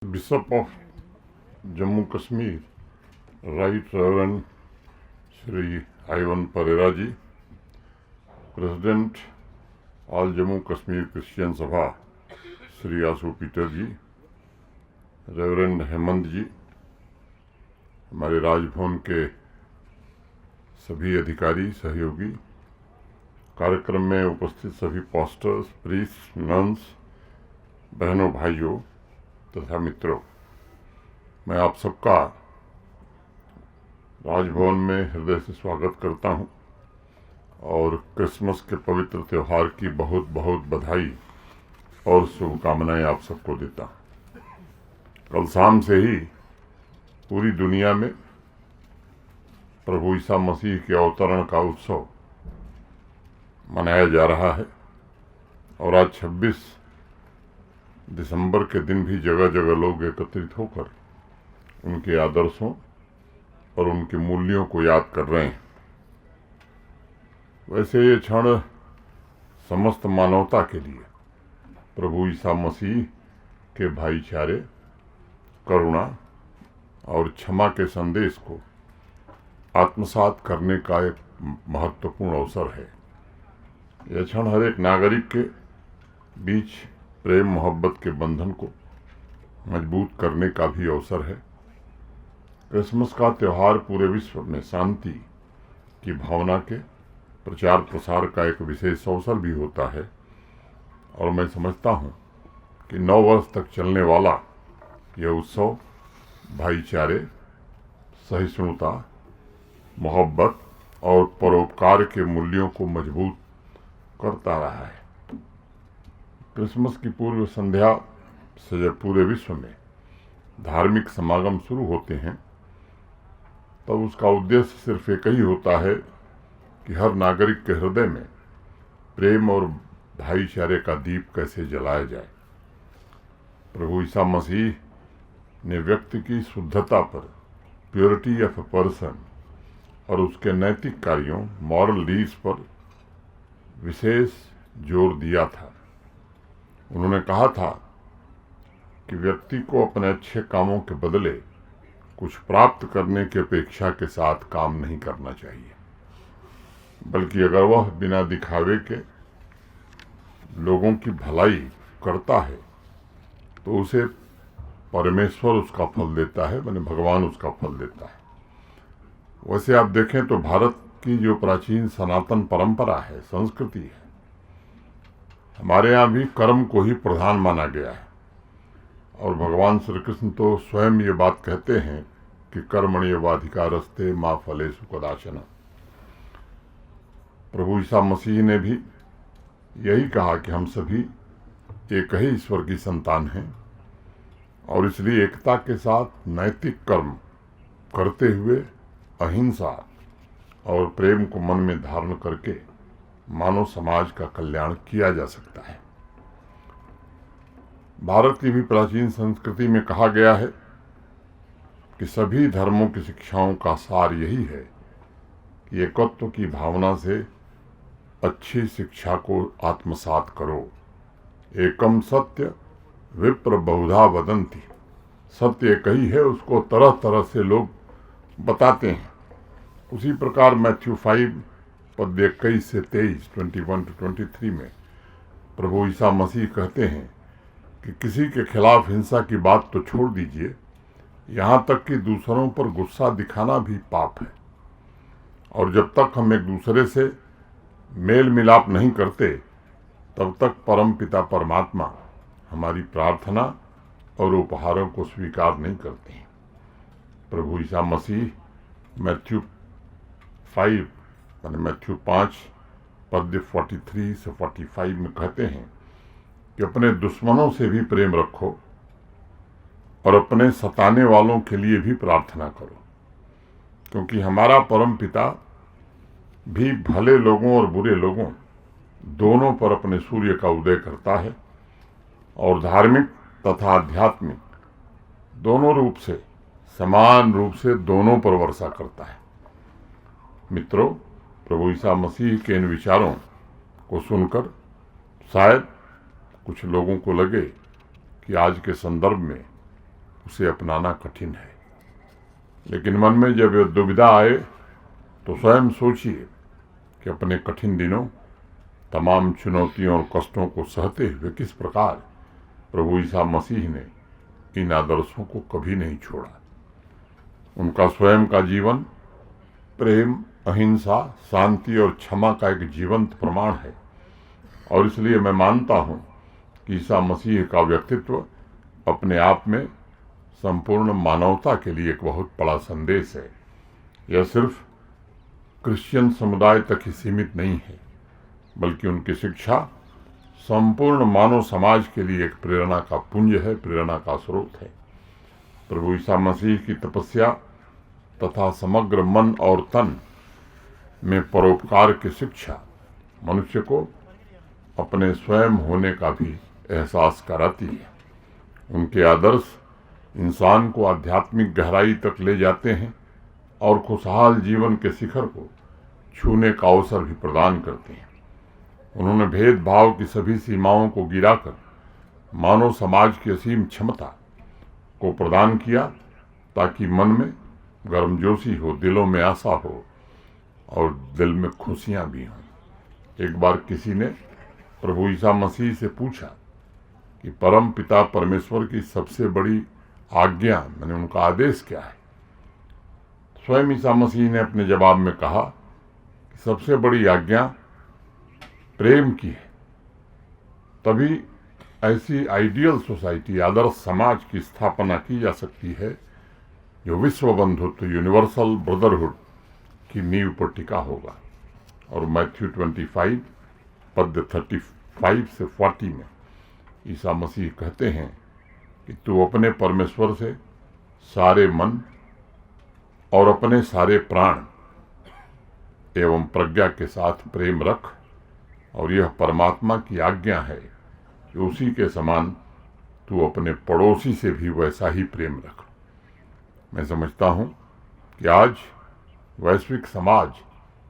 Bishop of Jammu Kashmir, Right Reverend Shri Ivan Pereira ji, President All Jammu Kashmir Christian Sabha Shri Asu Peter ji, reverend Hemant जी, हमारे राजभवन के सभी अधिकारी सहयोगी, कार्यक्रम में उपस्थित सभी पास्टर्स, प्रीस्ट, नन्स, बहनों, भाइयों तथा मित्रों, मैं आप सबका राजभवन में हृदय से स्वागत करता हूं और क्रिसमस के पवित्र त्यौहार की बहुत बहुत बधाई और शुभकामनाएं आप सबको देता हूं। कल शाम से ही पूरी दुनिया में प्रभु ईसा मसीह के अवतरण का उत्सव मनाया जा रहा है और आज 26 दिसंबर के दिन भी जगह जगह लोग एकत्रित होकर उनके आदर्शों और उनके मूल्यों को याद कर रहे हैं। वैसे ये क्षण समस्त मानवता के लिए प्रभु ईसा मसीह के भाईचारे, करुणा और क्षमा के संदेश को आत्मसात करने का एक महत्वपूर्ण अवसर है। यह क्षण हर एक नागरिक के बीच प्रेम मोहब्बत के बंधन को मजबूत करने का भी अवसर है। क्रिसमस का त्यौहार पूरे विश्व में शांति की भावना के प्रचार प्रसार का एक विशेष अवसर भी होता है और मैं समझता हूँ कि 9 वर्ष तक चलने वाला यह उत्सव भाईचारे, सहिष्णुता, मोहब्बत और परोपकार के मूल्यों को मजबूत करता रहा है। क्रिसमस की पूर्व संध्या से जब पूरे विश्व में धार्मिक समागम शुरू होते हैं तब उसका उद्देश्य सिर्फ एक ही होता है कि हर नागरिक के हृदय में प्रेम और भाईचारे का दीप कैसे जलाया जाए। प्रभु ईसा मसीह ने व्यक्ति की शुद्धता पर, प्योरिटी ऑफ ए पर्सन, और उसके नैतिक कार्यों, मॉरल डीड्स पर विशेष जोर दिया था। उन्होंने कहा था कि व्यक्ति को अपने अच्छे कामों के बदले कुछ प्राप्त करने की अपेक्षा के साथ काम नहीं करना चाहिए, बल्कि अगर वह बिना दिखावे के लोगों की भलाई करता है तो उसे परमेश्वर उसका फल देता है, माने भगवान उसका फल देता है। वैसे आप देखें तो भारत की जो प्राचीन सनातन परंपरा है, संस्कृति है, हमारे यहाँ भी कर्म को ही प्रधान माना गया है और भगवान श्री कृष्ण तो स्वयं ये बात कहते हैं कि कर्मण्येवाधिकारस्ते मा फलेषु कदाचन। प्रभु ईसा मसीह ने भी यही कहा कि हम सभी एक ही ईश्वर की संतान हैं और इसलिए एकता के साथ नैतिक कर्म करते हुए अहिंसा और प्रेम को मन में धारण करके मानव समाज का कल्याण किया जा सकता है। भारत की भी प्राचीन संस्कृति में कहा गया है कि सभी धर्मों की शिक्षाओं का सार यही है कि एकत्व की भावना से अच्छी शिक्षा को आत्मसात करो। एकम सत्य विप्र बहुधा वदंती। सत्य एक ही है, उसको तरह तरह से लोग बताते हैं। उसी प्रकार मैथ्यू 5 पद 21 से 23, 21 to 23 में प्रभु ईसा मसीह कहते हैं कि किसी के खिलाफ हिंसा की बात तो छोड़ दीजिए, यहाँ तक कि दूसरों पर गुस्सा दिखाना भी पाप है। और जब तक हम एक दूसरे से मेल मिलाप नहीं करते तब तक परम पिता परमात्मा हमारी प्रार्थना और उपहारों को स्वीकार नहीं करते हैं। प्रभु ईसा मसीह मैथ्यू 5 पद 43 से 45 में कहते हैं कि अपने दुश्मनों से भी प्रेम रखो और अपने सताने वालों के लिए भी प्रार्थना करो, क्योंकि हमारा परम पिता भी भले लोगों और बुरे लोगों दोनों पर अपने सूर्य का उदय करता है और धार्मिक तथा आध्यात्मिक दोनों रूप से, समान रूप से दोनों पर वर्षा करता है। मित्रों, प्रभु ईसा मसीह के इन विचारों को सुनकर शायद कुछ लोगों को लगे कि आज के संदर्भ में उसे अपनाना कठिन है। लेकिन मन में जब यह दुविधा आए तो स्वयं सोचिए कि अपने कठिन दिनों, तमाम चुनौतियों और कष्टों को सहते हुए किस प्रकार प्रभु ईसा मसीह ने इन आदर्शों को कभी नहीं छोड़ा। उनका स्वयं का जीवन प्रेम, अहिंसा, शांति और क्षमा का एक जीवंत प्रमाण है। और इसलिए मैं मानता हूं कि ईसा मसीह का व्यक्तित्व अपने आप में संपूर्ण मानवता के लिए एक बहुत बड़ा संदेश है। यह सिर्फ क्रिश्चियन समुदाय तक ही सीमित नहीं है, बल्कि उनकी शिक्षा संपूर्ण मानव समाज के लिए एक प्रेरणा का पुंज है, प्रेरणा का स्रोत है। प्रभु ईसा मसीह की तपस्या तथा समग्र मन और तन में परोपकार की शिक्षा मनुष्य को अपने स्वयं होने का भी एहसास कराती है। उनके आदर्श इंसान को आध्यात्मिक गहराई तक ले जाते हैं और खुशहाल जीवन के शिखर को छूने का अवसर भी प्रदान करते हैं। उन्होंने भेदभाव की सभी सीमाओं को गिराकर मानव समाज की असीम क्षमता को प्रदान किया, ताकि मन में गर्मजोशी हो, दिलों में आशा हो और दिल में खुशियां भी हों। एक बार किसी ने प्रभु ईसा मसीह से पूछा कि परम पिता परमेश्वर की सबसे बड़ी आज्ञा, मैंने उनका आदेश क्या है। स्वयं ईसा मसीह ने अपने जवाब में कहा कि सबसे बड़ी आज्ञा प्रेम की है। तभी ऐसी आइडियल सोसाइटी, आदर्श समाज की स्थापना की जा सकती है जो विश्व बंधुत्व, यूनिवर्सल ब्रदरहुड की नींव पर टिका होगा। और मैथ्यू 25 पद 35 से 40 में ईसा मसीह कहते हैं कि तू अपने परमेश्वर से सारे मन और अपने सारे प्राण एवं प्रज्ञा के साथ प्रेम रख, और यह परमात्मा की आज्ञा है कि उसी के समान तू अपने पड़ोसी से भी वैसा ही प्रेम रख। मैं समझता हूँ कि आज वैश्विक समाज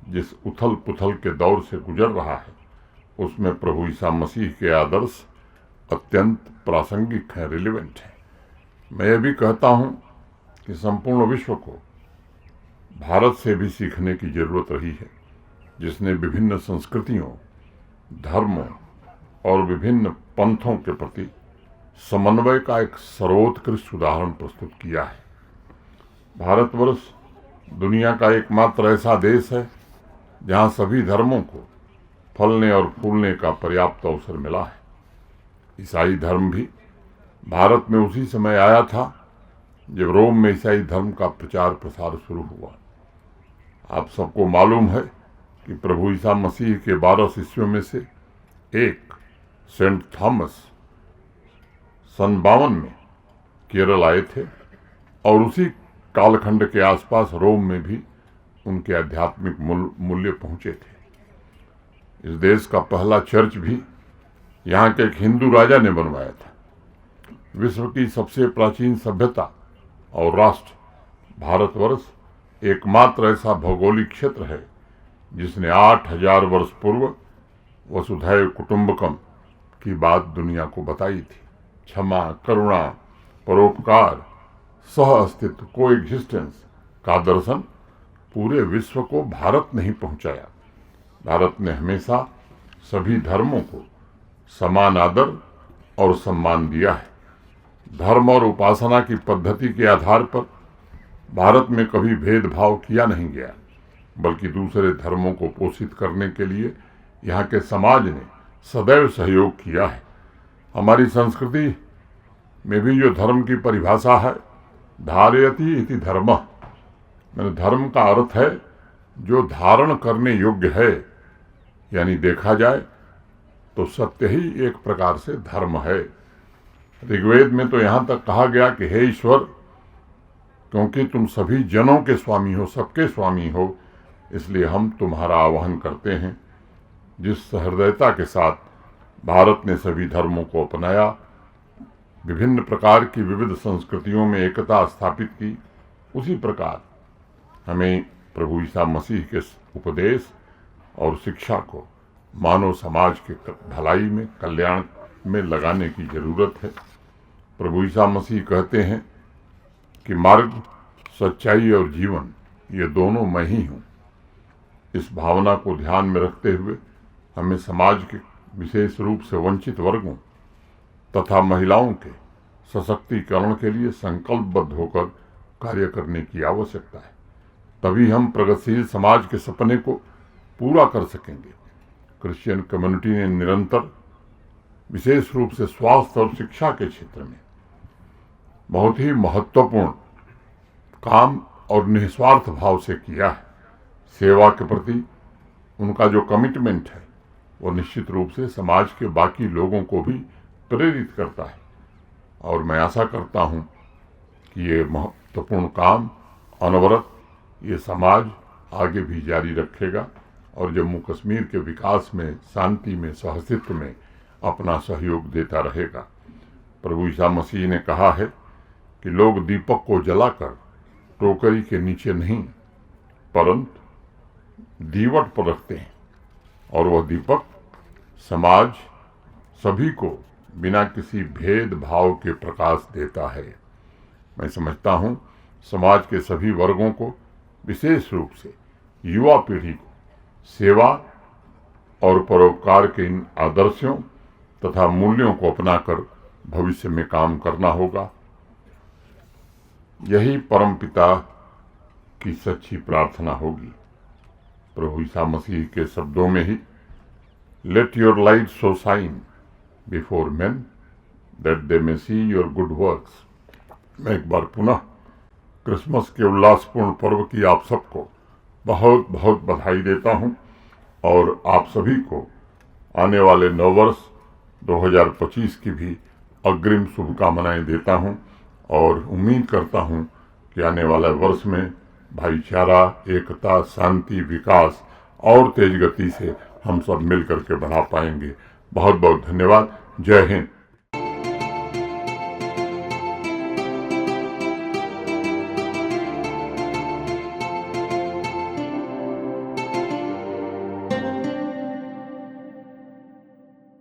जिस उथल पुथल के दौर से गुजर रहा है, उसमें प्रभु ईसा मसीह के आदर्श अत्यंत प्रासंगिक हैं, रिलेवेंट हैं। मैं यह भी कहता हूँ कि संपूर्ण विश्व को भारत से भी सीखने की जरूरत रही है, जिसने विभिन्न संस्कृतियों, धर्मों और विभिन्न पंथों के प्रति समन्वय का एक सर्वोत्कृष्ट उदाहरण प्रस्तुत किया है। भारतवर्ष दुनिया का एकमात्र ऐसा देश है जहां सभी धर्मों को फलने और फूलने का पर्याप्त अवसर मिला है। ईसाई धर्म भी भारत में उसी समय आया था जब रोम में ईसाई धर्म का प्रचार प्रसार शुरू हुआ। आप सबको मालूम है कि प्रभु ईसा मसीह के 12 शिष्यों में से एक सेंट थॉमस सन 52 में केरल आए थे, और उसी कालखंड के आसपास रोम में भी उनके आध्यात्मिक मूल्य पहुंचे थे। इस देश का पहला चर्च भी यहाँ के एक हिंदू राजा ने बनवाया था। विश्व की सबसे प्राचीन सभ्यता और राष्ट्र भारतवर्ष एकमात्र ऐसा भौगोलिक क्षेत्र है जिसने 8000 वर्ष पूर्व वसुधैव कुटुंबकम की बात दुनिया को बताई थी। क्षमा, करुणा, परोपकार, सह अस्तित्व, को एग्जिस्टेंस का दर्शन पूरे विश्व को भारत ने ही पहुंचाया। भारत ने हमेशा सभी धर्मों को समान आदर और सम्मान दिया है। धर्म और उपासना की पद्धति के आधार पर भारत में कभी भेदभाव किया नहीं गया, बल्कि दूसरे धर्मों को पोषित करने के लिए यहाँ के समाज ने सदैव सहयोग किया है। हमारी संस्कृति में भी जो धर्म की परिभाषा है, धारयति इति धर्मः, मैंने धर्म का अर्थ है जो धारण करने योग्य है, यानी देखा जाए तो सत्य ही एक प्रकार से धर्म है। ऋग्वेद में तो यहाँ तक कहा गया कि हे ईश्वर, क्योंकि तुम सभी जनों के स्वामी हो, सबके स्वामी हो, इसलिए हम तुम्हारा आह्वान करते हैं। जिस सहृदयता के साथ भारत ने सभी धर्मों को अपनाया, विभिन्न प्रकार की विविध संस्कृतियों में एकता स्थापित की, उसी प्रकार हमें प्रभु ईसा मसीह के उपदेश और शिक्षा को मानव समाज के भलाई में, कल्याण में लगाने की जरूरत है। प्रभु ईसा मसीह कहते हैं कि मार्ग, सच्चाई और जीवन ये दोनों मैं ही हूँ। इस भावना को ध्यान में रखते हुए हमें समाज के विशेष रूप से वंचित वर्गों तथा महिलाओं के सशक्तिकरण के लिए संकल्पबद्ध होकर कार्य करने की आवश्यकता है। तभी हम प्रगतिशील समाज के सपने को पूरा कर सकेंगे। क्रिश्चियन कम्युनिटी ने निरंतर, विशेष रूप से स्वास्थ्य और शिक्षा के क्षेत्र में बहुत ही महत्वपूर्ण काम और निस्वार्थ भाव से किया है। सेवा के प्रति उनका जो कमिटमेंट है वो निश्चित रूप से समाज के बाकी लोगों को भी प्रेरित करता है और मैं आशा करता हूँ कि ये महत्वपूर्ण काम अनवरत ये समाज आगे भी जारी रखेगा और जम्मू कश्मीर के विकास में, शांति में, सहअस्तित्व में अपना सहयोग देता रहेगा। प्रभु ईसा मसीह ने कहा है कि लोग दीपक को जलाकर टोकरी के नीचे नहीं परंतु दीवट पर रखते हैं और वह दीपक समाज सभी को बिना किसी भेदभाव के प्रकाश देता है। मैं समझता हूँ समाज के सभी वर्गों को, विशेष रूप से युवा पीढ़ी को सेवा और परोपकार के इन आदर्शों तथा मूल्यों को अपनाकर भविष्य में काम करना होगा। यही परमपिता की सच्ची प्रार्थना होगी। प्रभु ईसा मसीह के शब्दों में ही, let your light so shine before men that they may see your good works। मैं एक बार पुनः क्रिसमस के उल्लासपूर्ण पर्व की आप सबको बहुत बहुत बधाई देता हूं और आप सभी को आने वाले नववर्ष 2025 की भी अग्रिम शुभकामनाएं देता हूं और उम्मीद करता हूं कि आने वाले वर्ष में भाईचारा, एकता, शांति, विकास और तेज गति से हम सब मिल करके बढ़ा पाएंगे। बहुत बहुत धन्यवाद। जय हिंद।